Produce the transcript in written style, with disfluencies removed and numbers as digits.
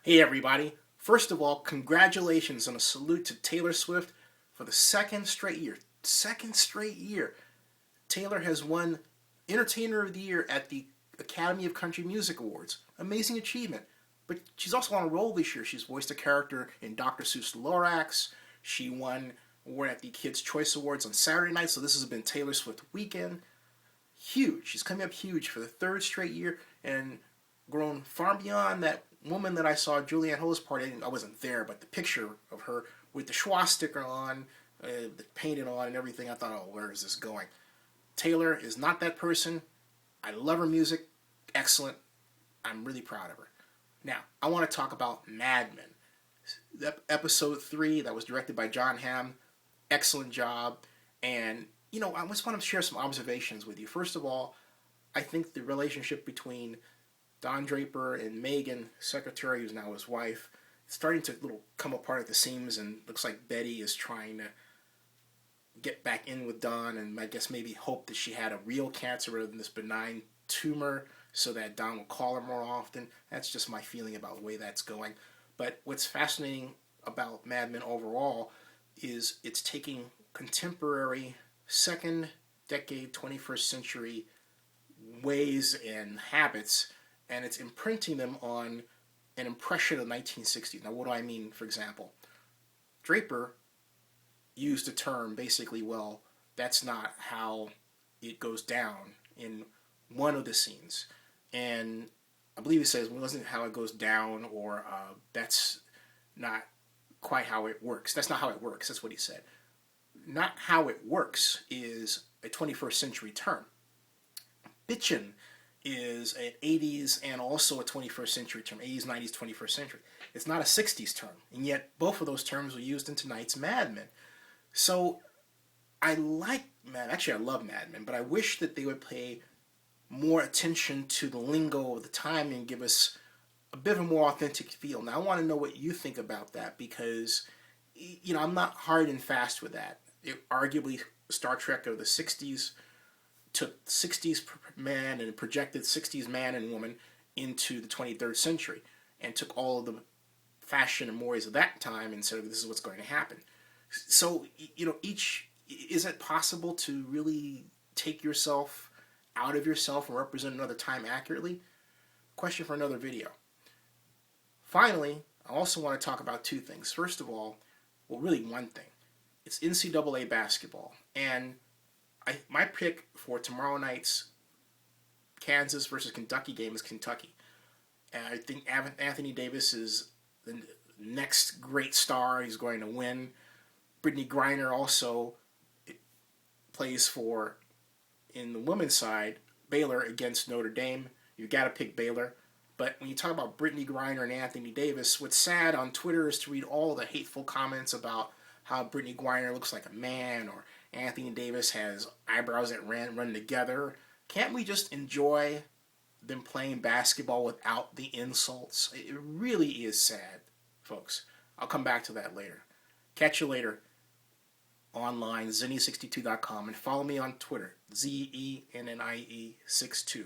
Hey everybody, first of all, congratulations and a salute to Taylor Swift for the second straight year. Second straight year. Taylor has won Entertainer of the Year at the Academy of Country Music Awards. Amazing achievement. But she's also on a roll this year. She's voiced a character in Dr. Seuss Lorax. She won award at the Kids' Choice Awards on Saturday night, so this has been Taylor Swift weekend. Huge. She's coming up huge for the third straight year and grown far beyond that woman that I saw at Julianne Ho's party. I wasn't there, but the picture of her with the swastika on, painted on and everything, I thought, oh, where is this going? Taylor is not that person. I love her music. Excellent. I'm really proud of her. Now, I want to talk about Mad Men. Episode 3, that was directed by John Hamm. Excellent job. And, I just want to share some observations with you. First of all, I think the relationship between Don Draper and Megan, secretary, who's now his wife, is starting to come apart at the seams, and looks like Betty is trying to get back in with Don, and I guess maybe hope that she had a real cancer rather than this benign tumor, so that Don will call her more often. That's just my feeling about the way that's going. But what's fascinating about Mad Men overall is it's taking contemporary, second decade, 21st century ways and habits, and it's imprinting them on an impression of the 1960s. Now, what do I mean, for example? Draper used the term, basically, well, that's not how it goes down in one of the scenes. And I believe he says, well, it wasn't how it goes down, or that's not quite how it works. That's not how it works. That's what he said. Not how it works is a 21st century term. Bitchin' is an 80s and also a 21st century term. 80s, 90s, 21st century. It's not a 60s term. And yet both of those terms were used in tonight's Mad Men. So I like I love Mad Men, but I wish that they would pay more attention to the lingo of the time and give us a bit of a more authentic feel. Now, I want to know what you think about that, because, I'm not hard and fast with that. Arguably, Star Trek of the 60s took 60s man and projected 60s man and woman into the 23rd century and took all of the fashion and mores of that time and said, this is what's going to happen. So, is it possible to really take yourself out of yourself and represent another time accurately? Question for another video. Finally, I also want to talk about two things. First of all, really one thing. It's NCAA basketball. And my pick for tomorrow night's Kansas versus Kentucky game is Kentucky. And I think Anthony Davis is the next great star. He's going to win. Brittany Griner also plays for, in the women's side, Baylor against Notre Dame. You've got to pick Baylor. But when you talk about Brittany Griner and Anthony Davis, what's sad on Twitter is to read all the hateful comments about how Brittany Griner looks like a man, or Anthony Davis has eyebrows that run together. Can't we just enjoy them playing basketball without the insults? It really is sad, folks. I'll come back to that later. Catch you later online, Zennie62.com, and follow me on Twitter, ZENNIE62.